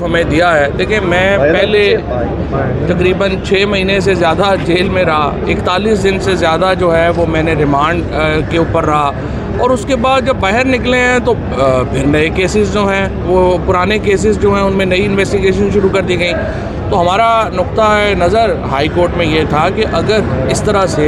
हमें दिया है। देखिए, मैं पहले तकरीबन 6 महीने से ज़्यादा जेल में रहा, 41 दिन से ज़्यादा जो है वो मैंने रिमांड के ऊपर रहा, और उसके बाद जब बाहर निकले हैं तो फिर नए केसेस जो हैं वो पुराने केसेस जो हैं उनमें नई इन्वेस्टिगेशन शुरू कर दी गई। तो हमारा नुक्ता नज़र हाई कोर्ट में ये था कि अगर इस तरह से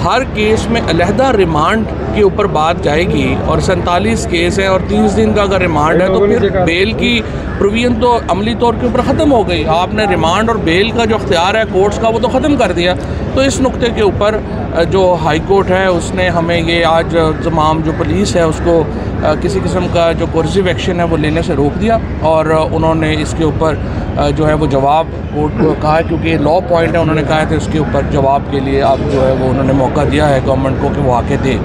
हर केस में अलहदा रिमांड के ऊपर बात जाएगी और 47 केस हैं और 30 दिन का अगर रिमांड है तो फिर बेल की प्रोविजन तो अमली तौर के ऊपर ख़त्म हो गई। आपने रिमांड और बेल का जो अख्तियार है कोर्ट्स का वो तो ख़त्म कर दिया। तो इस नुक्ते के ऊपर जो हाई कोर्ट है उसने हमें ये आज तमाम जो पुलिस है उसको किसी किस्म का जो कोर्सिव एक्शन है वो लेने से रोक दिया, और उन्होंने इसके ऊपर जो है वो जवाब कोर्ट को कहा, क्योंकि लॉ पॉइंट है, उन्होंने कहा था इसके ऊपर जवाब के लिए आप जो है वो उन्होंने मौका दिया है गवर्नमेंट को कि वो आके दे।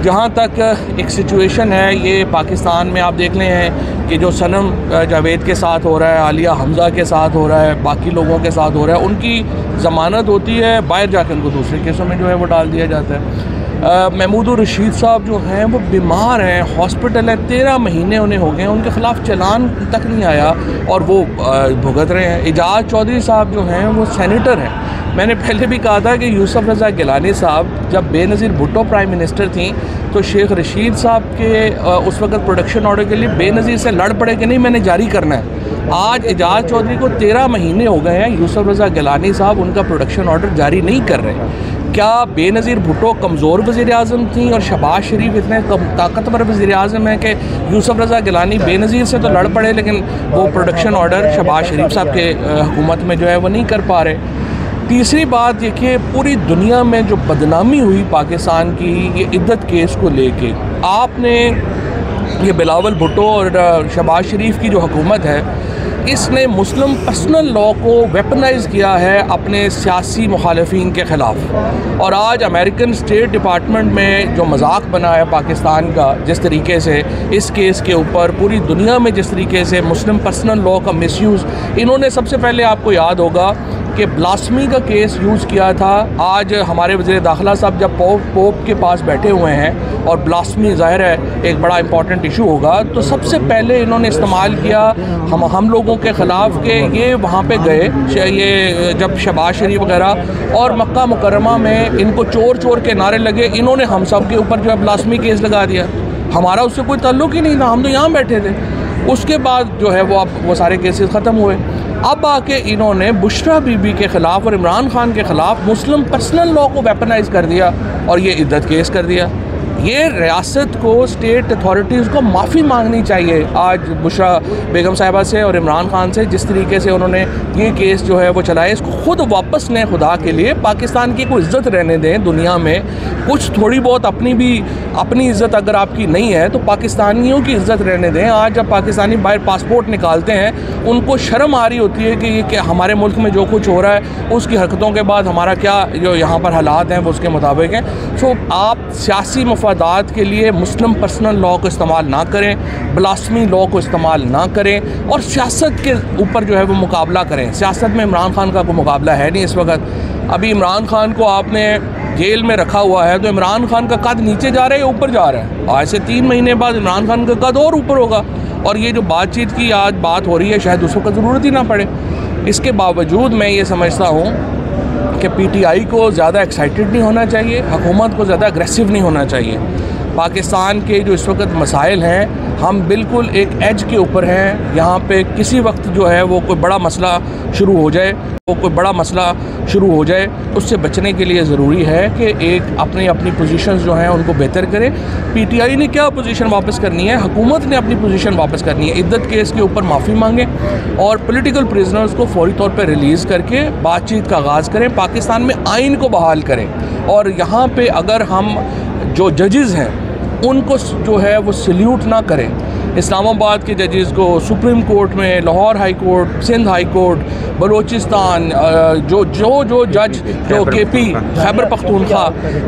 जहाँ तक एक सिचुएशन है ये पाकिस्तान में आप देख लें हैं कि जो सनम जावेद के साथ हो रहा है, आलिया हमज़ा के साथ हो रहा है, बाकी लोगों के साथ हो रहा है, उनकी ज़मानत होती है, बाहर जाकर उनको दूसरे केसों में जो है वो डाल दिया जाता है। महमूद रशीद साहब जो हैं वो बीमार हैं, हॉस्पिटल है, 13 महीने उन्हें हो गए, उनके ख़िलाफ़ चलान तक नहीं आया और वो भुगत रहे हैं। एजाज चौधरी साहब जो हैं वो सेनेटर हैं। मैंने पहले भी कहा था कि यूसुफ रज़ा गिलानी साहब जब बेनज़ीर भुट्टो प्राइम मिनिस्टर थी तो शेख रशीद साहब के उस वक्त प्रोडक्शन ऑर्डर के लिए बेनज़ीर से लड़ पड़े कि नहीं मैंने जारी करना है। आज एजाज चौधरी को 13 महीने हो गए हैं, यूसुफ रज़ा गिलानी साहब उनका प्रोडक्शन ऑर्डर जारी नहीं कर रहे। क्या बेनज़ीर भुट्टो कमज़ोर वज़ीर-ए-आज़म थी और शहबाज शरीफ इतने ताकतवर वज़ीर-ए-आज़म हैं कि यूसुफ रज़ा गिलानी बेनज़ीर से तो लड़ पड़े लेकिन वो प्रोडक्शन ऑर्डर शहबाज शरीफ साहब के हुकूमत में जो है वो नहीं कर पा रहे। तीसरी बात ये कि पूरी दुनिया में जो बदनामी हुई पाकिस्तान की ये इद्दत केस को लेके, आपने ये बिलावल भुट्टो और शहबाज शरीफ की जो हुकूमत है इसने मुस्लिम पर्सनल लॉ को वेपनाइज़ किया है अपने सियासी मुखालिफिन के ख़िलाफ़। और आज अमेरिकन स्टेट डिपार्टमेंट में जो मजाक बना है पाकिस्तान का, जिस तरीके से इस केस के ऊपर पूरी दुनिया में जिस तरीके से मुस्लिम पर्सनल लॉ का मिसयूज़, इन्होंने सबसे पहले आपको याद होगा कि ब्लास्फेमी का केस यूज़ किया था। आज हमारे वज़ीर दाखिला साहब जब पोप के पास बैठे हुए हैं और ब्लास्फेमी ज़ाहिर है एक बड़ा इंपॉर्टेंट इशू होगा, तो सबसे पहले इन्होंने इस्तेमाल किया हम लोगों के ख़िलाफ़ के ये वहाँ पे गए, ये जब शहबाज शरीफ वगैरह और मक्का मुकर्रमा में इनको चोर चोर के नारे लगे, इन्होंने हम सब के ऊपर जो है ब्लास्फेमी केस लगा दिया। हमारा उससे कोई ताल्लुक़ ही नहीं था, हम तो यहाँ बैठे थे। उसके बाद जो है वो सारे केसेस ख़त्म हुए। अब आके इन्होंने बुशरा बीबी के ख़िलाफ़ और इमरान खान के ख़िलाफ़ मुस्लिम पर्सनल लॉ को वेपनाइज़ कर दिया और ये इद्दत केस कर दिया। ये रियासत को, स्टेट अथॉरिटीज़ को माफ़ी मांगनी चाहिए आज बुशरा बेगम साहिबा से और इमरान खान से, जिस तरीके से उन्होंने ये केस जो है वो चलाया। इसको ख़ुद वापस लें खुदा के लिए, पाकिस्तान की कोई इज़्ज़त रहने दें दुनिया में। कुछ थोड़ी बहुत अपनी इज़्ज़त अगर आपकी नहीं है तो पाकिस्तानियों की इज़्ज़त रहने दें। आज जब पाकिस्तानी बाहर पासपोर्ट निकालते हैं उनको शर्म आ रही होती है कि ये हमारे मुल्क में जो कुछ हो रहा है उसकी हरकतों के बाद हमारा क्या जो यहाँ पर हालात हैं वो उसके मुताबिक हैं। सो आप सियासी मफादात के लिए मुस्लिम पर्सनल लॉ को इस्तेमाल ना करें, ब्लास्फेमी लॉ को इस्तेमाल ना करें और सियासत के ऊपर जो है वो मुकाबला करें। सियासत में इमरान खान का कोई मुकाबला है नहीं इस वक्त। अभी इमरान खान को आपने जेल में रखा हुआ है तो इमरान खान का कद नीचे जा रहा है या ऊपर जा रहा है? आज से 3 महीने बाद इमरान खान का कद और ऊपर होगा। और ये जो बातचीत की आज बात हो रही है शायद उसको ज़रूरत ही ना पड़े। इसके बावजूद मैं ये समझता हूँ कि PTI को ज़्यादा एक्साइटेड नहीं होना चाहिए, हुकूमत को ज़्यादा अग्रेसिव नहीं होना चाहिए। पाकिस्तान के जो इस वक्त मसाइल हैं, हम बिल्कुल एक एज के ऊपर हैं। यहाँ पे किसी वक्त जो है वो कोई बड़ा मसला शुरू हो जाए, उससे बचने के लिए ज़रूरी है कि एक अपनी पोजीशंस जो हैं उनको बेहतर करें। PTI ने क्या पोजीशन वापस करनी है, हुकूमत ने अपनी पोजीशन वापस करनी है। इद्दत केस के ऊपर माफ़ी मांगें और पॉलिटिकल प्रिजनर्स को फौरी तौर पर रिलीज़ करके बातचीत का आगाज़ करें, पाकिस्तान में आइन को बहाल करें। और यहाँ पे अगर हम जो जजेज़ हैं उनको जो है वो सल्यूट ना करें, इस्लामाबाद के जजेस को, सुप्रीम कोर्ट में, Lahore high court, Sindh high court, Balochistan, जो जज, जो KP खैबर पख्तूनख्वा,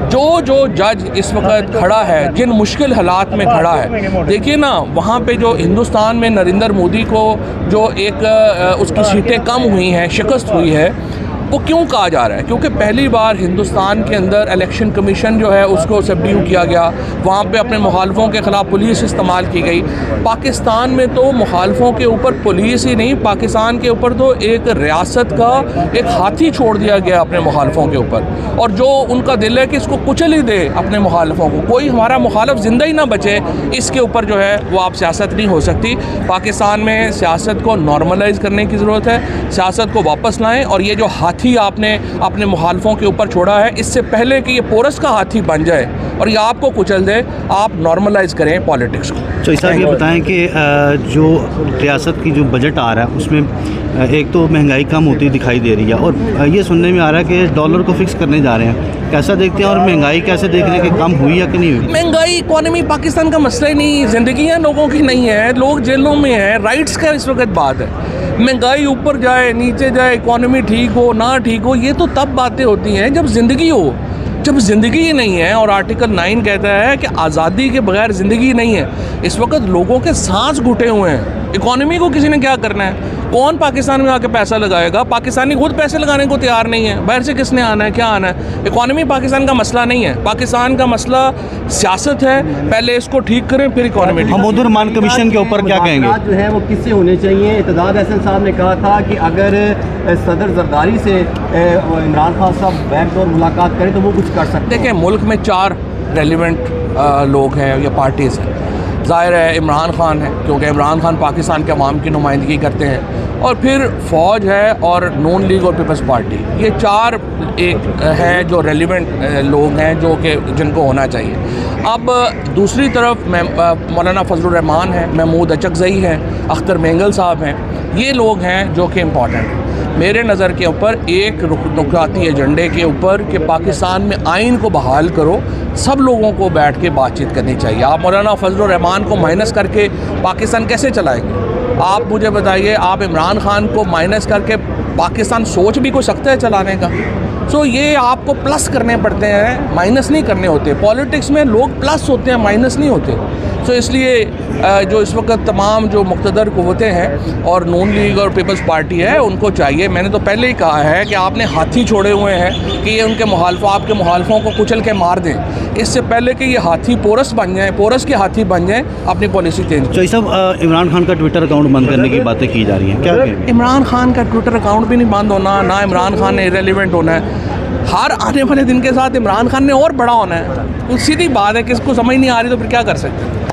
जो जज इस वक्त खड़ा है, जिन मुश्किल हालात में खड़ा है, देखिए ना वहाँ पे जो हिंदुस्तान में नरेंद्र मोदी को जो एक उसकी सीटें कम हुई हैं, शिकस्त हुई है, वो क्यों कहा जा रहा है? क्योंकि पहली बार हिंदुस्तान के अंदर इलेक्शन कमीशन जो है उसको सबड्यू किया गया, वहाँ पे अपने मुखालफों के ख़िलाफ़ पुलिस इस्तेमाल की गई। पाकिस्तान में तो मुखालफों के ऊपर पुलिस ही नहीं, पाकिस्तान के ऊपर तो एक रियासत का एक हाथी छोड़ दिया गया अपने मुखालफों के ऊपर, और जो उनका दिल है कि इसको कुचल ही दे अपने मुखालफों को, कोई हमारा मुखालफ ज़िंदा ही ना बचे, इसके ऊपर जो है वो आप सियासत नहीं हो सकती। पाकिस्तान में सियासत को नॉर्मलाइज करने की ज़रूरत है, सियासत को वापस लाएँ, और ये जो हाथी आपने अपने मुखालफों के ऊपर छोड़ा है, इससे पहले कि ये पोरस का हाथी बन जाए और ये आपको कुचल दे, आप नॉर्मलाइज करें पॉलिटिक्स को। तो साहब ये बताएं कि जो रियासत की जो बजट आ रहा है उसमें एक तो महंगाई कम होती दिखाई दे रही है, और ये सुनने में आ रहा है कि डॉलर को फिक्स करने जा रहे हैं, कैसा देखते हैं? और महंगाई कैसे देख रहे हैं कि कम हुई या कि नहीं हुई? महंगाई इकॉनमी पाकिस्तान का मसला ही नहीं, ज़िंदगियाँ लोगों की नहीं है, लोग जेलों में हैं, राइट्स का इस वक्त बात है। महंगाई ऊपर जाए नीचे जाए, इकॉनमी ठीक हो ना ठीक हो, ये तो तब बातें होती हैं जब ज़िंदगी हो। जब ज़िंदगी ही नहीं है, और आर्टिकल 9 कहता है कि आज़ादी के बगैर ज़िंदगी नहीं है, इस वक्त लोगों के सांस घुटे हुए हैं। इकॉनमी को किसी ने क्या करना है? कौन पाकिस्तान में आके पैसा लगाएगा? पाकिस्तानी खुद पैसे लगाने को तैयार नहीं है, बाहर से किसने आना है, क्या आना है? इकॉनमी पाकिस्तान का मसला नहीं है, पाकिस्तान का मसला सियासत है। पहले इसको ठीक करें फिर इकॉनमी। महमूद रहमान कमीशन के ऊपर क्या कहेंगे? जो है वो किससे होने चाहिए? इत्तेदाद हसन साहब ने कहा था कि अगर सदर जरदारी से इमरान खान साहब बैकडोर मुलाकात करें तो वो कुछ कर सकते हैं। देखिए, मुल्क में 4 रेलिवेंट लोग हैं या पार्टीज़ हैं। ज़ाहिर है इमरान खान है, क्योंकि इमरान खान पाकिस्तान के अवाम की नुमाइंदगी करते हैं, और फिर फ़ौज है और नून लीग और पीपल्स पार्टी। ये 4 एक है जो रेलिवेंट लोग हैं जो कि जिनको होना चाहिए। अब दूसरी तरफ मौलाना फजलुर रहमान है, महमूद अचकज़ई हैं, अख्तर मेंगल साहब हैं, ये लोग हैं जो कि इम्पॉर्टेंट हैं मेरे नज़र के ऊपर। एक नुक्ताती एजेंडे के ऊपर कि पाकिस्तान में आइन को बहाल करो, सब लोगों को बैठ के बातचीत करनी चाहिए। आप मौलाना फजलुर रहमान को माइनस करके पाकिस्तान कैसे चलाएंगे? आप मुझे बताइए, आप इमरान खान को माइनस करके पाकिस्तान सोच भी को सकता है चलाने का? सो ये आपको प्लस करने पड़ते हैं, माइनस नहीं करने होते। पॉलिटिक्स में लोग प्लस होते हैं, माइनस नहीं होते। सो इसलिए जो इस वक्त तमाम जो मुक़्तदर क़ुव्वतें हैं और नून लीग और पीपल्स पार्टी है, उनको चाहिए, मैंने तो पहले ही कहा है कि आपने हाथी छोड़े हुए हैं कि ये उनके मुखालफों, आपके मुखालफों को कुचल के मार दें, इससे पहले कि ये हाथी पोरस बन जाए, पोरस के हाथी बन जाए, अपनी पॉलिसी चेंज। तो ये सब इमरान खान का ट्विटर अकाउंट बंद करने की बातें की जा रही हैं, क्या कहेंगे? इमरान खान का ट्विटर अकाउंट भी नहीं बंद होना, ना इमरान खान ने इरेलीवेंट होना है। हर आने वाले दिन के साथ इमरान खान ने और बड़ा होना है। तो सीधी बात है, किसको समझ नहीं आ रही तो फिर क्या कर सकते हैं।